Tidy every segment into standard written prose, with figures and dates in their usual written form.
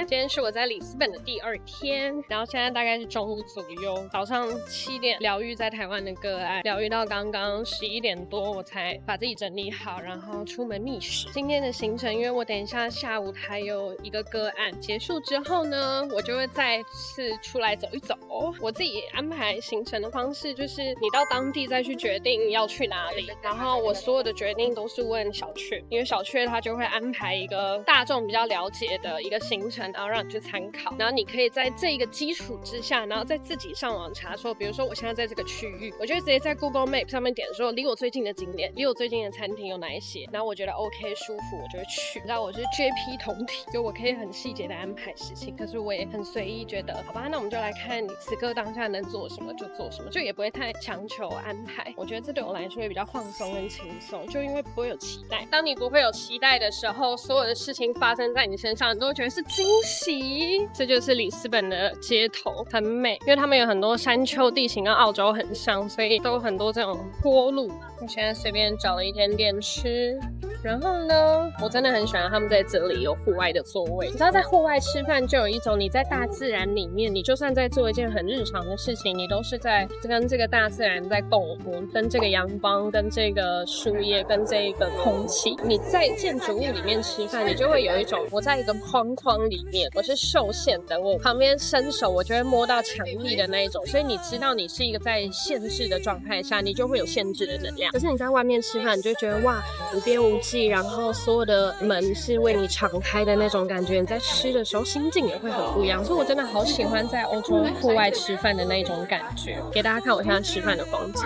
今天是我在里斯本的第2天，然后现在大概是中午左右，早上7点疗愈在台湾的个案，疗愈到刚刚11点多我才把自己整理好，然后出门觅食。今天的行程，因为我等一下下午还有一个个案结束之后呢，我就会再次出来走一走。我自己安排行程的方式就是你到当地再去决定要去哪里，然后我所有的决定都是问小雀，因为小雀他就会安排一个大众比较了解的一个行程，然后让你去参考，然后你可以在这个基础之下，然后再自己上网查说，比如说我现在在这个区域，我就直接在 Google Map 上面点说离我最近的景点，离我最近的餐厅有哪一些，然后我觉得 OK 舒服我就会去。然后我是 JP 同体，就我可以很细节的安排事情，可是我也很随意，觉得好吧，那我们就来看你此刻当下能做什么就做什么，就也不会太强求安排。我觉得这对我来说也比较放松跟轻松，就因为不会有期待。当你不会有期待的时候，所有的事情发生在你身上，你都会觉得是惊喜。这就是里斯本的街头，很美，因为他们有很多山丘地形跟澳洲很像，所以都有很多这种坡路。我现在随便找了一间店吃，然后呢，我真的很喜欢他们在这里有户外的座位。你知道在户外吃饭就有一种你在大自然里面，你就算在做一件很日常的事情，你都是在跟这个大自然在共舞，跟这个阳光，跟这个树叶，跟这个空气。你在建筑物里面吃饭，你就会有一种我在一个框框里面，我是受限的，我旁边伸手我就会摸到墙壁的那一种，所以你知道你是一个在限制的状态下，你就会有限制的能量。可是你在外面吃饭，你就觉得哇，无边无际，然后所有的门是为你敞开的那种感觉，你在吃的时候心境也会很不一样。所以我真的好喜欢在欧洲户外吃饭的那种感觉。给大家看我现在吃饭的风景。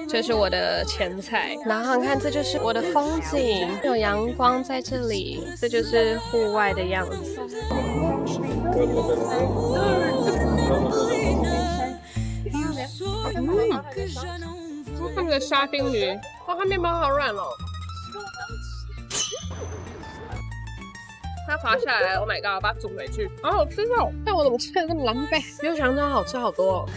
这是我的前菜，然后你看这就是我的风景，有阳光在这里，这就是户外的样子。看这个沙丁鱼，哇，它面包好软哦。它滑下来 ，Oh my god！ 把它煮回去，好好吃哦。但我怎么吃的这么狼狈？比我想象中好吃好多哦。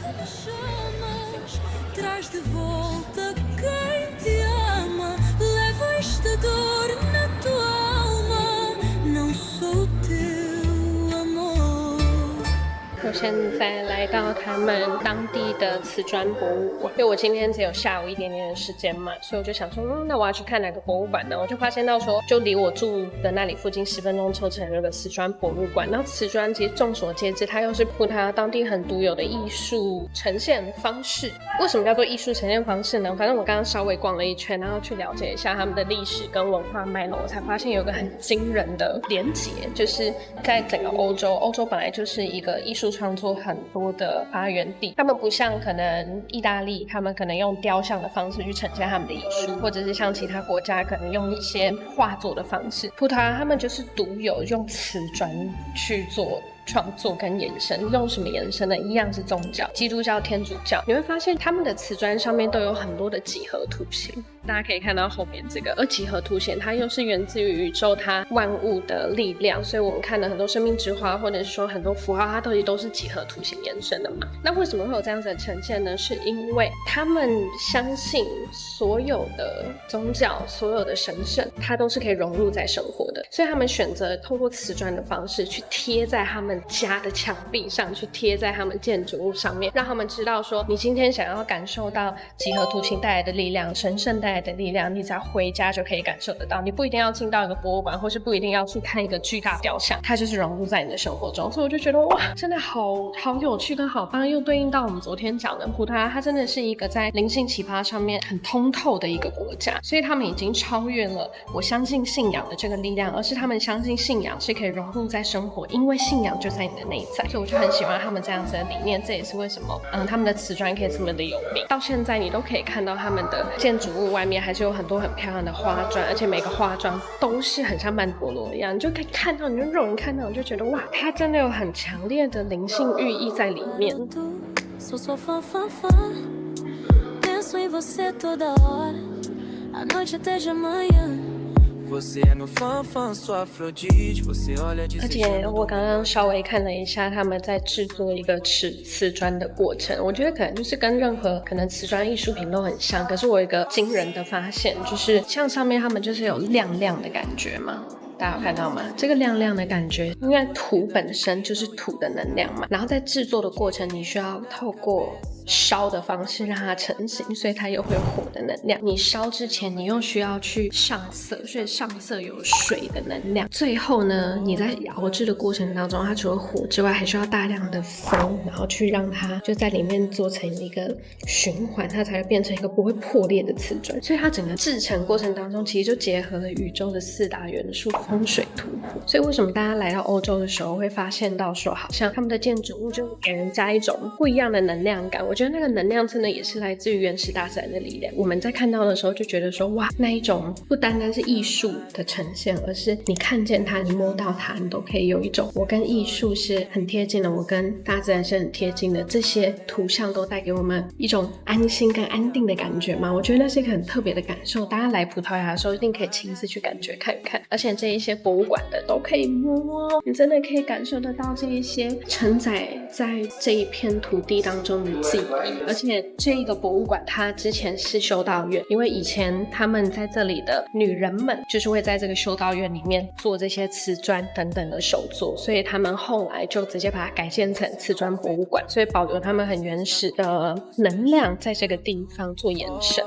我现在来到他们当地的瓷砖博物馆，因为我今天只有下午一点点的时间嘛，所以我就想说，那我要去看哪个博物馆呢？我就发现到说，就离我住的那里附近10分钟车程有个瓷砖博物馆。然后瓷砖其实众所皆知，它又是葡萄牙当地很独有的艺术呈现方式。为什么叫做艺术呈现方式呢？反正我刚刚稍微逛了一圈，然后去了解一下他们的历史跟文化脉络，我才发现有个很惊人的连结，就是在整个欧洲，欧洲本来就是一个艺术创作很多的发源地，他们不像可能意大利，他们可能用雕像的方式去呈现他们的艺术，或者是像其他国家可能用一些画作的方式，葡萄牙他们就是独有用瓷砖去做创作跟延伸。用什么延伸呢？一样是宗教，基督教、天主教。你会发现他们的瓷砖上面都有很多的几何图形，大家可以看到后面这个，而几何图形它又是源自于宇宙它万物的力量，所以我们看了很多生命之花，或者是说很多符号，它都是几何图形延伸的嘛。那为什么会有这样子的呈现呢？是因为他们相信所有的宗教、所有的神圣，它都是可以融入在生活的，所以他们选择透过瓷砖的方式去贴在他们家的墙壁上，去贴在他们建筑物上面，让他们知道说，你今天想要感受到几何图形带来的力量、神圣带来的力量，你只要回家就可以感受得到，你不一定要进到一个博物馆，或是不一定要去看一个巨大雕像，它就是融入在你的生活中。所以我就觉得哇，真的好有趣跟好棒，又对应到我们昨天讲的葡萄牙，它真的是一个在灵性奇葩上面很通透的一个国家，所以他们已经超越了我相信信仰的这个力量，而是他们相信信仰是可以融入在生活，因为信仰就在你的内在。所以我就很喜欢他们这样子的理念，这也是为什么他们的瓷砖可以这么的有名，到现在你都可以看到他们的建筑物外面还是有很多很漂亮的花砖，而且每个花砖都是很像曼陀罗一样，你就可以看到，你就肉眼看到，你就觉得哇，它真的有很强烈的灵性寓意在里面。而且我刚刚稍微看了一下他们在制作一个瓷砖的过程，我觉得可能就是跟任何可能瓷砖艺术品都很像，可是我有一个惊人的发现，就是像上面他们就是有亮亮的感觉嘛，大家有看到吗？这个亮亮的感觉，因为土本身就是土的能量嘛，然后在制作的过程你需要透过烧的方式让它成型，所以它又会有火的能量。你烧之前你又需要去上色，所以上色有水的能量。最后呢，你在熬制的过程当中，它除了火之外还需要大量的风，然后去让它就在里面做成一个循环，它才会变成一个不会破裂的瓷砖。所以它整个制成过程当中其实就结合了宇宙的4大元素：风水土火。所以为什么大家来到欧洲的时候会发现到说好像他们的建筑物就给人家一种不一样的能量感。我觉得那个能量真的也是来自于原始大自然的力量。我们在看到的时候就觉得说哇，那一种不单单是艺术的呈现，而是你看见它，你摸到它，你都可以有一种我跟艺术是很贴近的，我跟大自然是很贴近的。这些图像都带给我们一种安心跟安定的感觉嘛，我觉得那是一个很特别的感受。大家来葡萄牙的时候一定可以亲自去感觉看一看，而且这一些博物馆的都可以摸，你真的可以感受得到这一些承载在这一片土地当中的记忆。而且这一个博物馆它之前是修道院，因为以前他们在这里的女人们就是会在这个修道院里面做这些瓷砖等等的手作，所以他们后来就直接把它改建成瓷砖博物馆，所以保留他们很原始的能量在这个地方做延伸。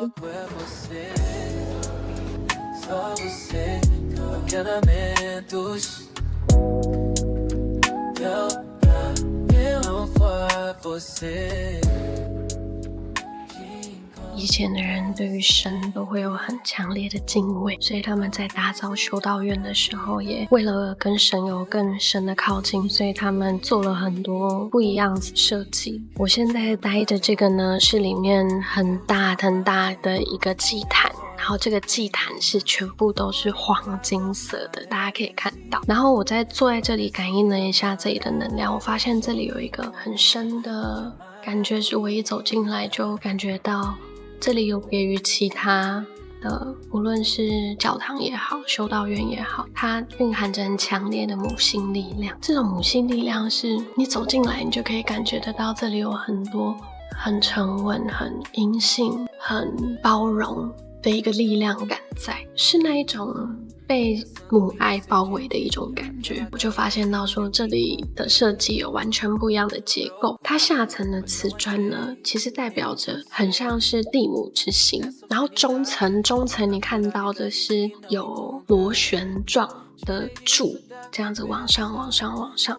以前的人对于神都会有很强烈的敬畏，所以他们在打造修道院的时候，也为了跟神有更深的靠近，所以他们做了很多不一样的设计。我现在待的这个呢，是里面很大很大的一个祭坛，然后这个祭坛是全部都是黄金色的，大家可以看到。然后我坐在这里感应了一下这里的能量，我发现这里有一个很深的感觉，是我一走进来就感觉到这里有别于其他的，无论是教堂也好，修道院也好，它蕴含着很强烈的母性力量。这种母性力量是你走进来，你就可以感觉得到这里有很多很沉稳、很阴性、很包容的一个力量感在，是那一种被母爱包围的一种感觉。我就发现到说这里的设计有完全不一样的结构，它下层的瓷砖呢，其实代表着很像是地母之心，然后中层你看到的是有螺旋状的柱，这样子往上，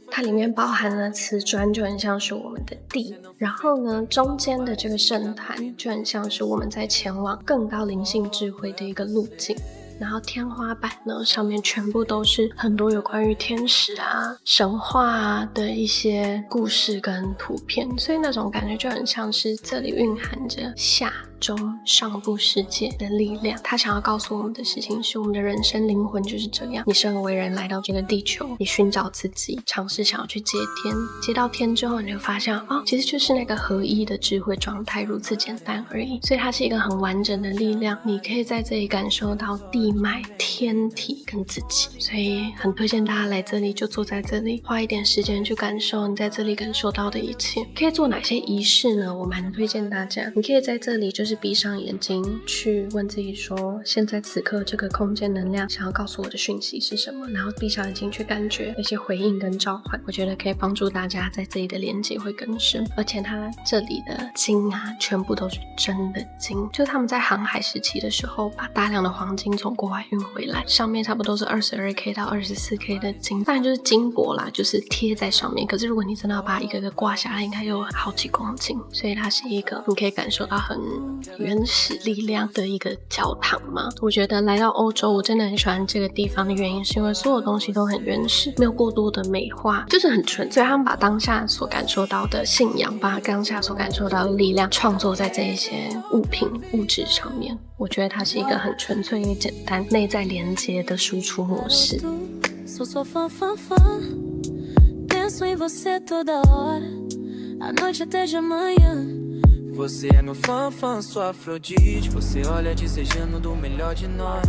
它里面包含了瓷砖，就很像是我们的地。然后呢，中间的这个圣坛就很像是我们在前往更高灵性智慧的一个路径。然后天花板呢，上面全部都是很多有关于天使啊、神话啊的一些故事跟图片，所以那种感觉就很像是这里蕴含着下中上部世界的力量。他想要告诉我们的事情是，我们的人生灵魂就是这样，你生而为人来到这个地球，你寻找自己，尝试想要去接天，接到天之后你就发现其实就是那个合一的智慧状态，如此简单而已。所以它是一个很完整的力量，你可以在这里感受到地脉、天体跟自己。所以很推荐大家来这里，就坐在这里花一点时间去感受你在这里感受到的一切。可以做哪些仪式呢？我蛮推荐大家，你可以在这里就是闭上眼睛去问自己说，现在此刻这个空间能量想要告诉我的讯息是什么，然后闭上眼睛去感觉那些回应跟召唤。我觉得可以帮助大家在这里的连接会更深。而且它这里的金啊，全部都是真的金，就他们在航海时期的时候把大量的黄金从国外运回来，上面差不多是 22K 到 24K 的金，当然就是金箔啦，就是贴在上面。可是如果你真的要把一个个挂下来，应该有好几公斤，所以它是一个你可以感受到很原始力量的一个教堂嘛。我觉得来到欧洲，我真的很喜欢这个地方的原因，是因为所有东西都很原始，没有过多的美化，就是很纯粹。他们把当下所感受到的信仰，把当下所感受到的力量创作在这一些物品物质上面。我觉得它是一个很纯粹又简单内在连接的输出模式。Sou sua fã, fã, fã. Penso em você toda hora, à noite até de manhã. Você é meu fã, fã, sua Afrodite. Você olha desejando do melhor de nós.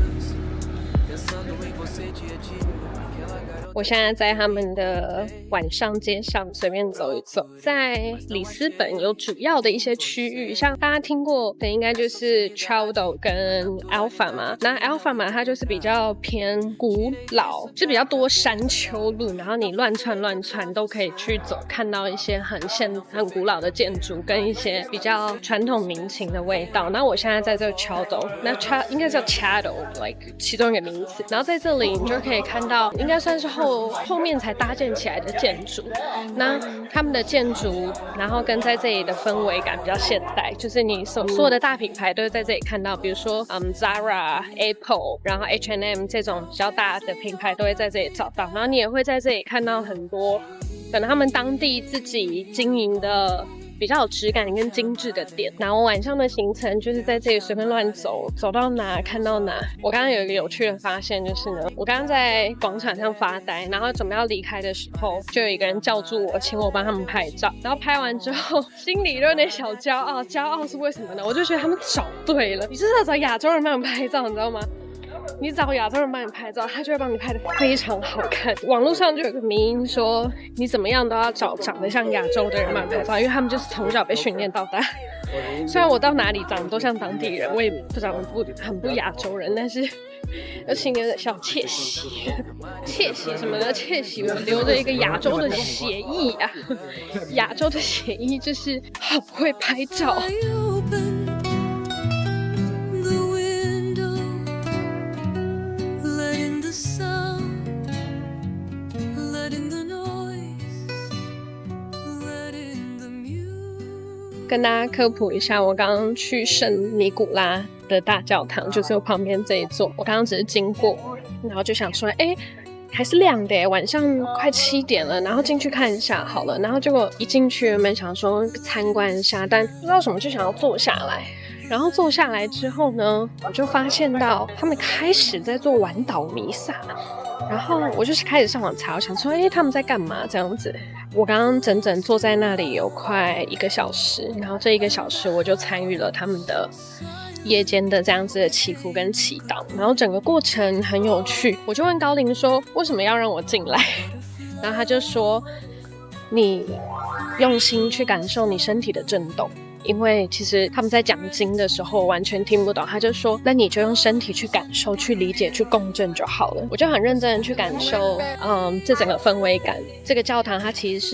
Pensando em você dia a dia, aquela garota. 我现在在他们的晚上街上随便走一走，在里斯本有主要的一些区域，像大家听过的应该就是 Chado 跟 Alpha 嘛，那 Alpha 嘛它就是比较偏古老，就比较多山丘路，然后你乱窜都可以去走，看到一些很古老的建筑跟一些比较传统民情的味道。那我现在在这个 Chado， 那应该叫 Chado like 其中一个名词，然后在这里你就可以看到应该算是后面才搭建起来的建筑，那他们的建筑然后跟在这里的氛围感比较现代，就是你所有的大品牌都会在这里看到，比如说Zara、Apple 然后 H&M 这种比较大的品牌都会在这里找到，然后你也会在这里看到很多可能他们当地自己经营的比较有质感跟精致的店。然后晚上的行程就是在这里随便乱走，走到哪看到哪。我刚刚有一个有趣的发现，就是呢，我刚刚在广场上发呆，然后准备要离开的时候，就有一个人叫住我，请我帮他们拍照。然后拍完之后，心里就有点小骄傲，骄傲是为什么呢？我就觉得他们找对了，你就是要找亚洲人帮你拍照，你知道吗？你找亚洲人帮你拍照，他就会帮你拍得非常好看。网络上就有个迷因说，你怎么样都要找长得像亚洲的人帮你拍照，因为他们就是从小被训练到大。虽然我到哪里长得都像当地人，我也不长得很不亚洲人，但是心里有点小窃喜。窃喜什么呢？窃喜我留着一个亚洲的血裔啊！亚洲的血裔就是好会拍照。跟大家科普一下，我刚刚去圣尼古拉的大教堂，就是我旁边这一座。我刚刚只是经过，然后就想说，还是亮的耶，晚上快7点了，然后进去看一下好了。然后结果一进去，原本想说参观一下，但不知道什么就想要坐下来。然后坐下来之后呢，我就发现到他们开始在做晚祷弥撒。然后我就是开始上网查，我想说，他们在干嘛这样子？我刚刚整整坐在那里有快1个小时，然后这1个小时我就参与了他们的夜间的这样子的祈福跟祈祷，然后整个过程很有趣。我就问高林说，为什么要让我进来？然后他就说，你用心去感受你身体的震动。因为其实他们在讲经的时候完全听不懂，他就说那你就用身体去感受、去理解、去共振就好了。我就很认真的去感受这整个氛围感。这个教堂它其实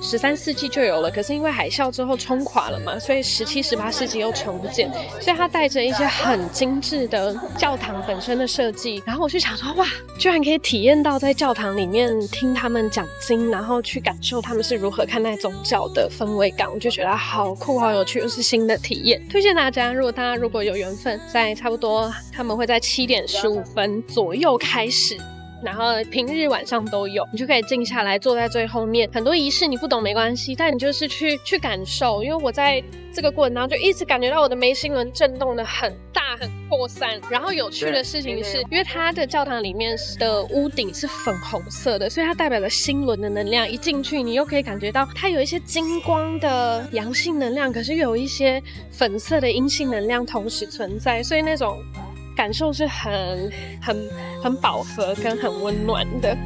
是13世纪就有了，可是因为海啸之后冲垮了嘛，所以17、18世纪又重建，所以它带着一些很精致的教堂本身的设计。然后我就想说，哇，居然可以体验到在教堂里面听他们讲经，然后去感受他们是如何看待宗教的氛围感，我就觉得好酷好有趣，又是新的体验。推荐大家，大家如果有缘分，在差不多他们会在7点15分左右开始，然后平日晚上都有，你就可以静下来坐在最后面。很多仪式你不懂没关系，但你就是去感受。因为我在这个过程当中就一直感觉到我的眉心轮震动的很大很扩散。然后有趣的事情是，因为它的教堂里面的屋顶是粉红色的，所以它代表了心轮的能量。一进去你又可以感觉到它有一些金光的阳性能量，可是又有一些粉色的阴性能量同时存在，所以那种感受是很饱和跟很温暖的。